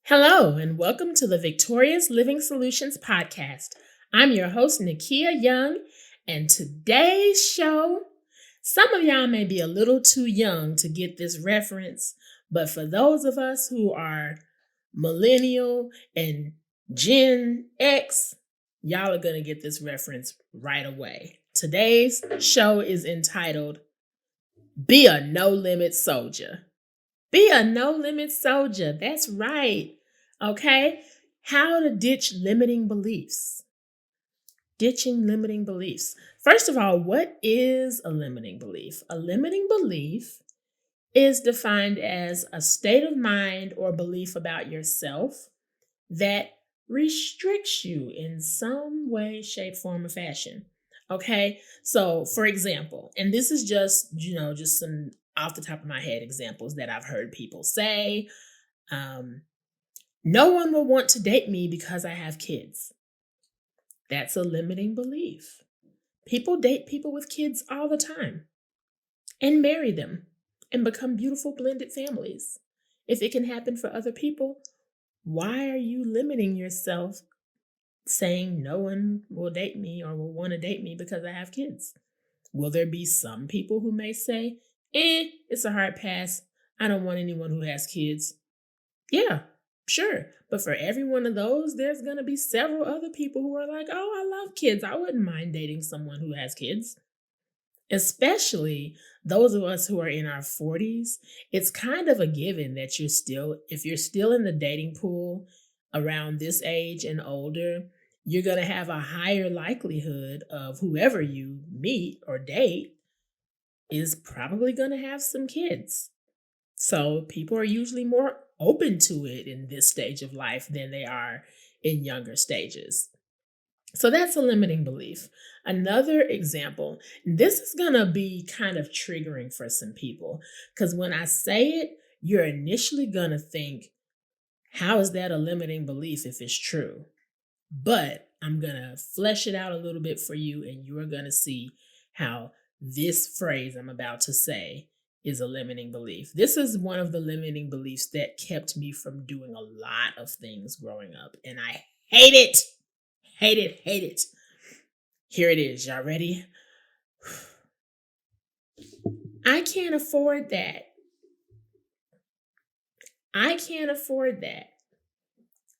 Hello, and welcome to the Victorious Living Solutions podcast. I'm your host, Nikeya Young, and today's show, some of y'all may be a little too young to get this reference, but for those of us who are millennial and Gen X, y'all are going to get this reference right away. Today's show is entitled, Be a No Limit Soldier. Be a no limit soldier. That's right. Okay. How to ditch limiting beliefs. Ditching limiting beliefs. First of all, what is a limiting belief? A limiting belief is defined as a state of mind or belief about yourself that restricts you in some way, shape, form, or fashion. Okay. So, for example, and this is just some off the top of my head examples that I've heard people say. No one will want to date me because I have kids. That's a limiting belief. People date people with kids all the time and marry them and become beautiful blended families. If it can happen for other people, why are you limiting yourself saying no one will date me or will want to date me because I have kids? Will there be some people who may say, it's a hard pass. I don't want anyone who has kids. Yeah, sure. But for every one of those, there's going to be several other people who are like, oh, I love kids. I wouldn't mind dating someone who has kids. Especially those of us who are in our 40s, it's kind of a given that if you're still in the dating pool around this age and older, you're going to have a higher likelihood of whoever you meet or date is probably going to have some kids. So people are usually more open to it in this stage of life than they are in younger stages. So that's a limiting belief. Another example, this is going to be kind of triggering for some people because when I say it, you're initially going to think, how is that a limiting belief if it's true? But I'm going to flesh it out a little bit for you, and you're going to see how this phrase I'm about to say is a limiting belief. This is one of the limiting beliefs that kept me from doing a lot of things growing up, and I hate it. Hate it, hate it. Here it is. Y'all ready? I can't afford that. I can't afford that.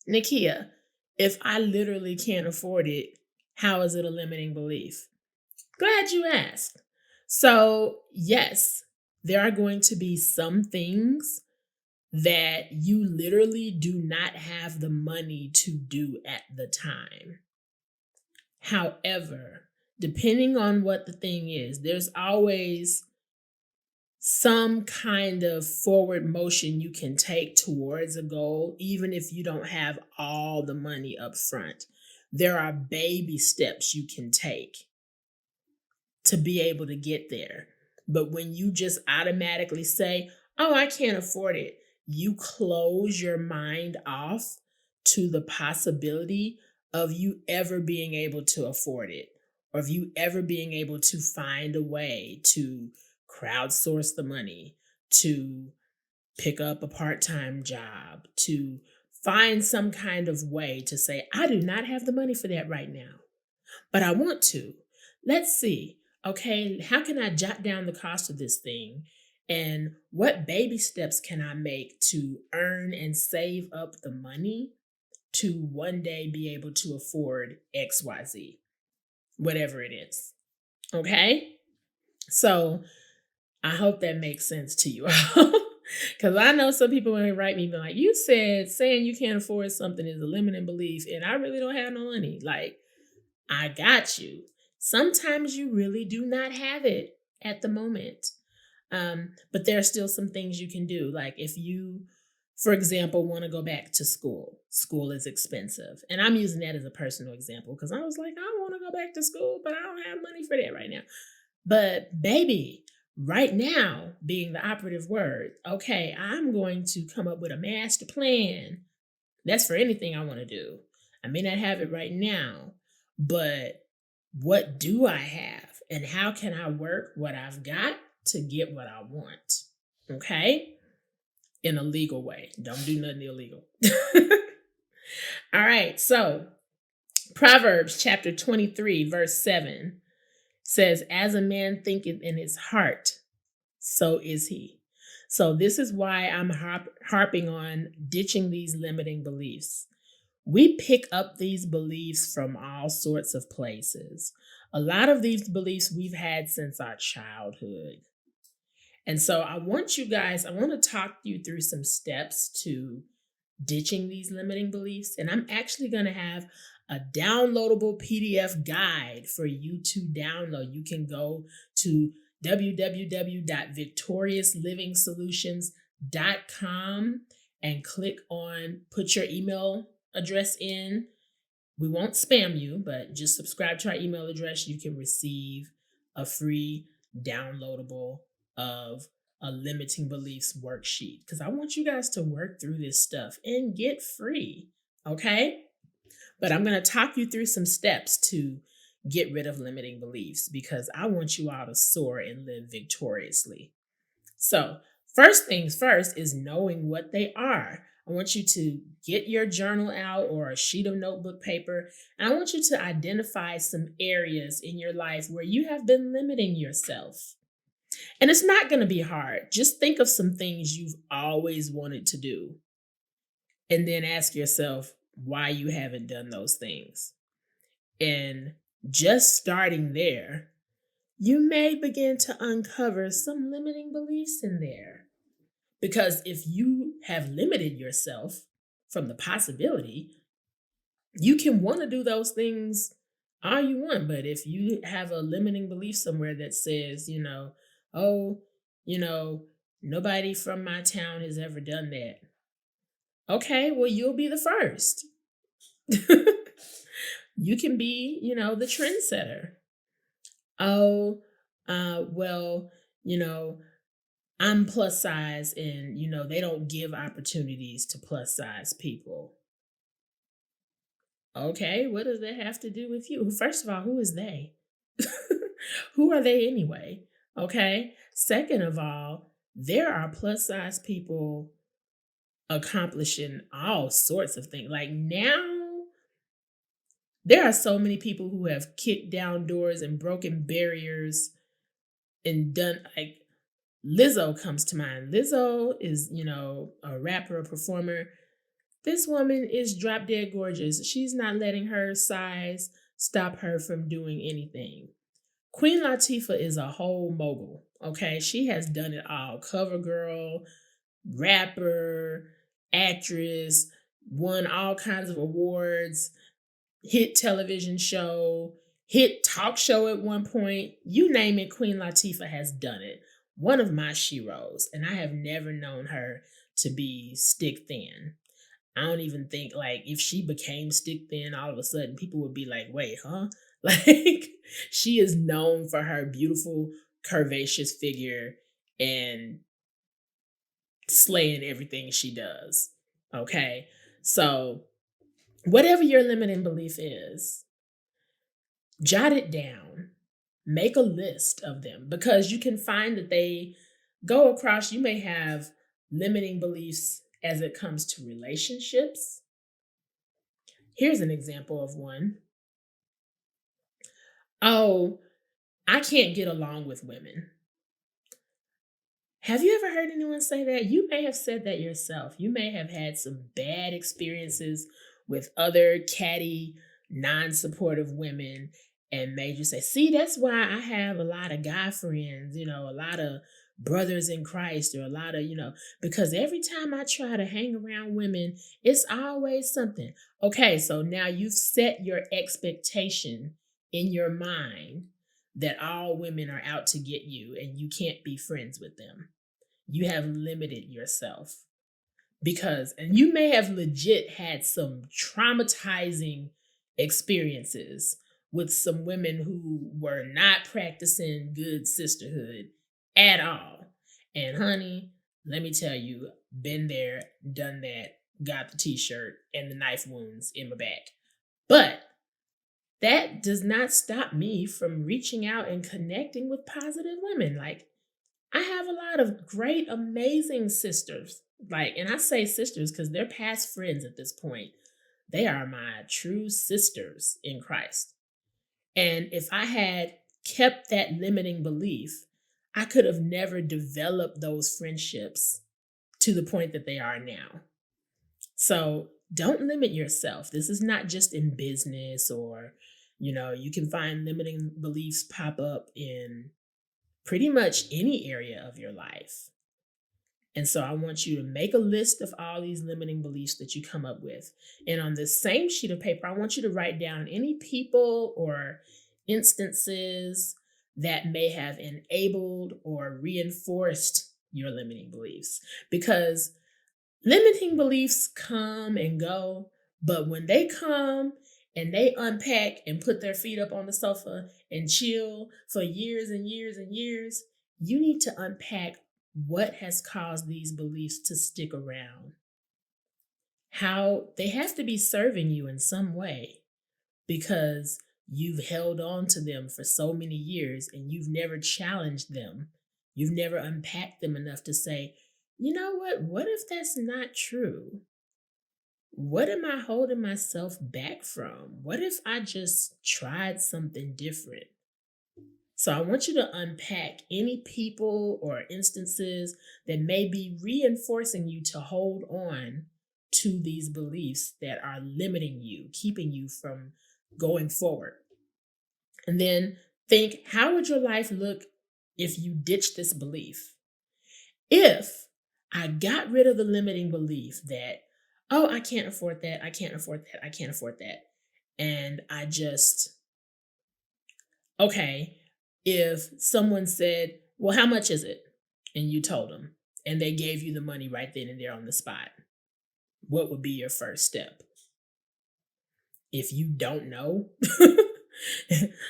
Nikeya, if I literally can't afford it, how is it a limiting belief? Glad you asked. So, yes, there are going to be some things that you literally do not have the money to do at the time. However, depending on what the thing is, there's always some kind of forward motion you can take towards a goal, even if you don't have all the money up front. There are baby steps you can take to be able to get there. But when you just automatically say, oh, I can't afford it, you close your mind off to the possibility of you ever being able to afford it, or of you ever being able to find a way to crowdsource the money, to pick up a part-time job, to find some kind of way to say, I do not have the money for that right now, but I want to. Let's see. Okay, how can I jot down the cost of this thing? And what baby steps can I make to earn and save up the money to one day be able to afford XYZ, whatever it is? Okay? So I hope that makes sense to you all. Because I know some people when they write me, be like, you said saying you can't afford something is a limiting belief, and I really don't have no money. Like, I got you. Sometimes you really do not have it at the moment. But there are still some things you can do. Like if you, for example, want to go back to school. School is expensive. And I'm using that as a personal example because I was like, I want to go back to school, but I don't have money for that right now. But baby, right now being the operative word, okay, I'm going to come up with a master plan. That's for anything I want to do. I may not have it right now, but what do I have? And how can I work what I've got to get what I want? Okay? in a legal way. Don't do nothing illegal. All right. So Proverbs chapter 23, verse 7 says, "As a man thinketh in his heart, so is he." So this is why I'm harping on ditching these limiting beliefs. We pick up these beliefs from all sorts of places. A lot of these beliefs we've had since our childhood. And so I want to talk you through some steps to ditching these limiting beliefs. And I'm actually going to have a downloadable PDF guide for you to download. You can go to www.victoriousliving.solutions.com and click on put your email address in. We won't spam you, but just subscribe to our email address. You can receive a free downloadable of a limiting beliefs worksheet because I want you guys to work through this stuff and get free. Okay? But I'm going to talk you through some steps to get rid of limiting beliefs because I want you all to soar and live victoriously. So, first things first is knowing what they are. I want you to get your journal out or a sheet of notebook paper, and I want you to identify some areas in your life where you have been limiting yourself. And it's not going to be hard. Just think of some things you've always wanted to do, and then ask yourself why you haven't done those things. And just starting there, you may begin to uncover some limiting beliefs in there. Because if you have limited yourself from the possibility, you can want to do those things all you want. But if you have a limiting belief somewhere that says, oh, nobody from my town has ever done that. Okay, well, you'll be the first. You can be, the trendsetter. Oh, well, I'm plus size and, they don't give opportunities to plus size people. Okay, what does that have to do with you? First of all, who is they? Who are they anyway? Okay. Second of all, there are plus size people accomplishing all sorts of things. Like now, there are so many people who have kicked down doors and broken barriers and done like Lizzo comes to mind. Lizzo is, a rapper, a performer. This woman is drop dead gorgeous. She's not letting her size stop her from doing anything. Queen Latifah is a whole mogul. Okay, she has done it all. Cover girl, rapper, actress, won all kinds of awards, hit television show, hit talk show at one point. You name it, Queen Latifah has done it. One of my sheroes, and I have never known her to be stick thin. I don't even think like if she became stick thin all of a sudden, people would be like, wait, huh? Like she is known for her beautiful, curvaceous figure and slaying everything she does. Okay. So whatever your limiting belief is, jot it down. Make a list of them because you can find that they go across. You may have limiting beliefs as it comes to relationships. Here's an example of one. Oh, I can't get along with women. Have you ever heard anyone say that? You may have said that yourself. You may have had some bad experiences with other catty, non-supportive women and made you say, see, that's why I have a lot of guy friends, a lot of brothers in Christ or a lot of, because every time I try to hang around women, it's always something. Okay, so now you've set your expectation in your mind that all women are out to get you and you can't be friends with them. You have limited yourself and you may have legit had some traumatizing experiences with some women who were not practicing good sisterhood at all. And honey, let me tell you, been there, done that, got the t-shirt and the knife wounds in my back. But that does not stop me from reaching out and connecting with positive women. Like, I have a lot of great, amazing sisters. Like, and I say sisters because they're past friends at this point. They are my true sisters in Christ. And if I had kept that limiting belief, I could have never developed those friendships to the point that they are now. So don't limit yourself. This is not just in business or, you can find limiting beliefs pop up in pretty much any area of your life. And so I want you to make a list of all these limiting beliefs that you come up with. And on this same sheet of paper, I want you to write down any people or instances that may have enabled or reinforced your limiting beliefs. Because limiting beliefs come and go, but when they come and they unpack and put their feet up on the sofa and chill for years and years and years, you need to unpack what has caused these beliefs to stick around. How they have to be serving you in some way because you've held on to them for so many years and you've never challenged them. You've never unpacked them enough to say, you know what? What if that's not true? What am I holding myself back from? What if I just tried something different? So I want you to unpack any people or instances that may be reinforcing you to hold on to these beliefs that are limiting you, keeping you from going forward. And then think, how would your life look if you ditched this belief? If I got rid of the limiting belief that, oh, I can't afford that, I can't afford that, I can't afford that. And I just, okay, if someone said, well, how much is it? And you told them, and they gave you the money right then and there on the spot, what would be your first step? If you don't know,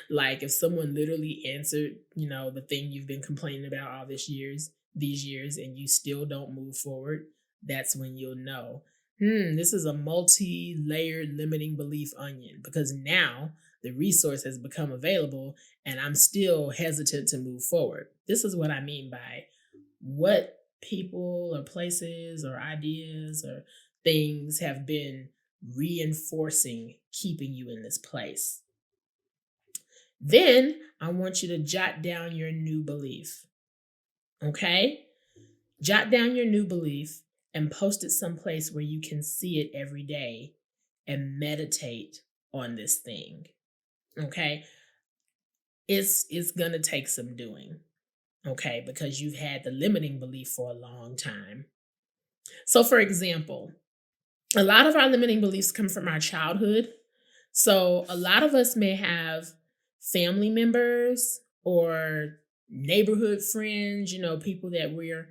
like if someone literally answered, the thing you've been complaining about all these years, and you still don't move forward, that's when you'll know, this is a multi-layered limiting belief onion, because now the resource has become available and I'm still hesitant to move forward. This is what I mean by what people or places or ideas or things have been reinforcing keeping you in this place. Then I want you to jot down your new belief. Okay? Jot down your new belief and post it someplace where you can see it every day and meditate on this thing. Okay? It's going to take some doing. Okay? Because you've had the limiting belief for a long time. So for example, a lot of our limiting beliefs come from our childhood. So a lot of us may have family members or neighborhood friends, people that we're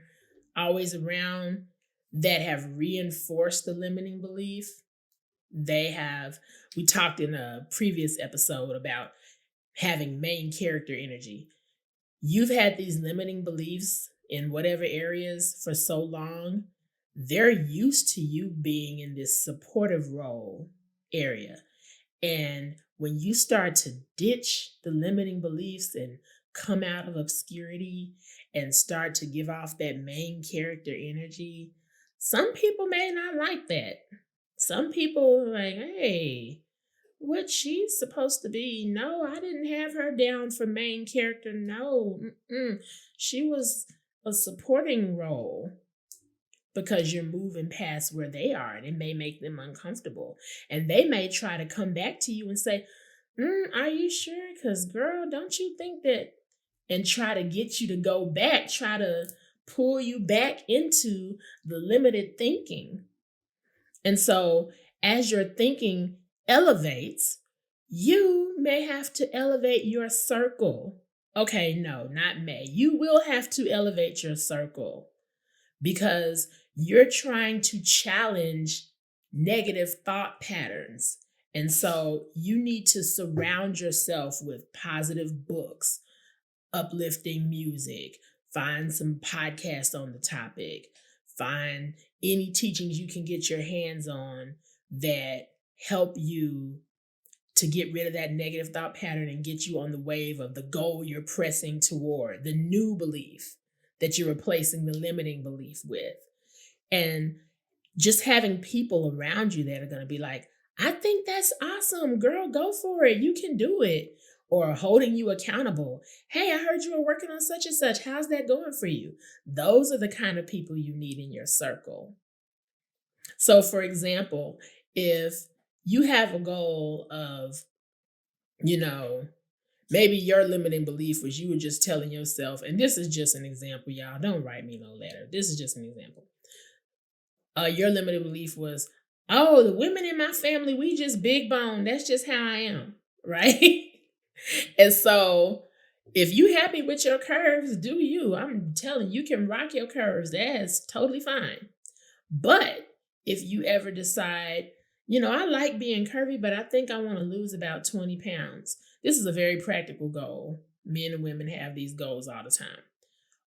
always around that have reinforced the limiting belief. We talked in a previous episode about having main character energy. You've had these limiting beliefs in whatever areas for so long, they're used to you being in this supportive role area. And when you start to ditch the limiting beliefs and come out of obscurity and start to give off that main character energy, some people may not like that. Some people are like, hey, what she's supposed to be? No, I didn't have her down for main character. No, she was a supporting role. Because you're moving past where they are and it may make them uncomfortable. And they may try to come back to you and say, are you sure? Because girl, don't you think that? And try to get you to go back, try to pull you back into the limited thinking. And so as your thinking elevates, you may have to elevate your circle. Okay, no, not may. You will have to elevate your circle because you're trying to challenge negative thought patterns. And so you need to surround yourself with positive books, uplifting music, find some podcasts on the topic, find any teachings you can get your hands on that help you to get rid of that negative thought pattern and get you on the wave of the goal you're pressing toward, the new belief. that you're replacing the limiting belief with. And just having people around you that are going to be like, I think that's awesome, girl, go for it. You can do it. Or holding you accountable. Hey, I heard you were working on such and such. How's that going for you? Those are the kind of people you need in your circle. So, for example, if you have a goal of, you know, maybe your limiting belief was you were just telling yourself, and this is just an example, y'all. Don't write me no letter. This is just an example. Your limiting belief was, oh, the women in my family, we just big bone. That's just how I am, right? And so if you happy with your curves, do you. I'm telling you, you can rock your curves. That's totally fine. But if you ever decide, I like being curvy, but I think I want to lose about 20 pounds. This is a very practical goal. Men and women have these goals all the time.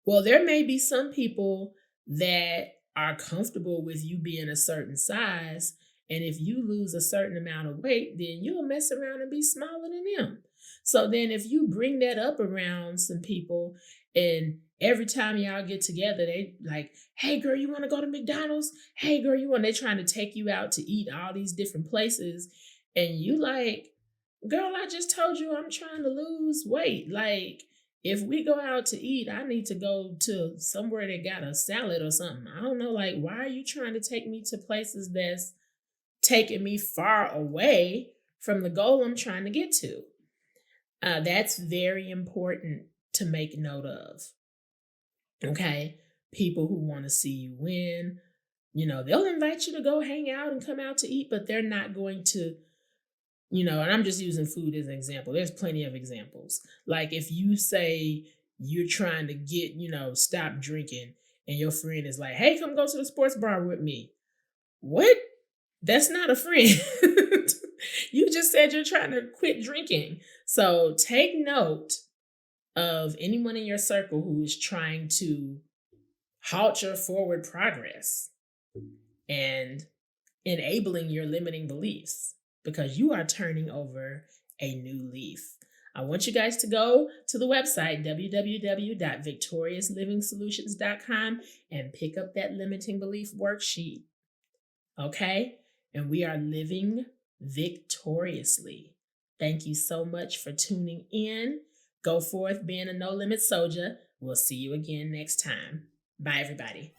Well, there may be some people that are comfortable with you being a certain size. And if you lose a certain amount of weight, then you'll mess around and be smaller than them. So then if you bring that up around some people, and every time y'all get together, they like, hey girl, you want to go to McDonald's? Hey girl, they're trying to take you out to eat all these different places. And you like, girl, I just told you I'm trying to lose weight. Like, if we go out to eat, I need to go to somewhere that got a salad or something. I don't know, like, why are you trying to take me to places that's taking me far away from the goal I'm trying to get to? That's very important to make note of. Okay? People who want to see you win, they'll invite you to go hang out and come out to eat, but they're not going to, and I'm just using food as an example. There's plenty of examples. Like if you say you're trying to get, stop drinking, and your friend is like, hey, come go to the sports bar with me. What? That's not a friend. You just said you're trying to quit drinking. So take note of anyone in your circle who is trying to halt your forward progress and enabling your limiting beliefs, because you are turning over a new leaf. I want you guys to go to the website, www.victoriousliving.solutions.com, and pick up that limiting belief worksheet. Okay? And we are living victoriously. Thank you so much for tuning in. Go forth being a no limit soldier. We'll see you again next time. Bye, everybody.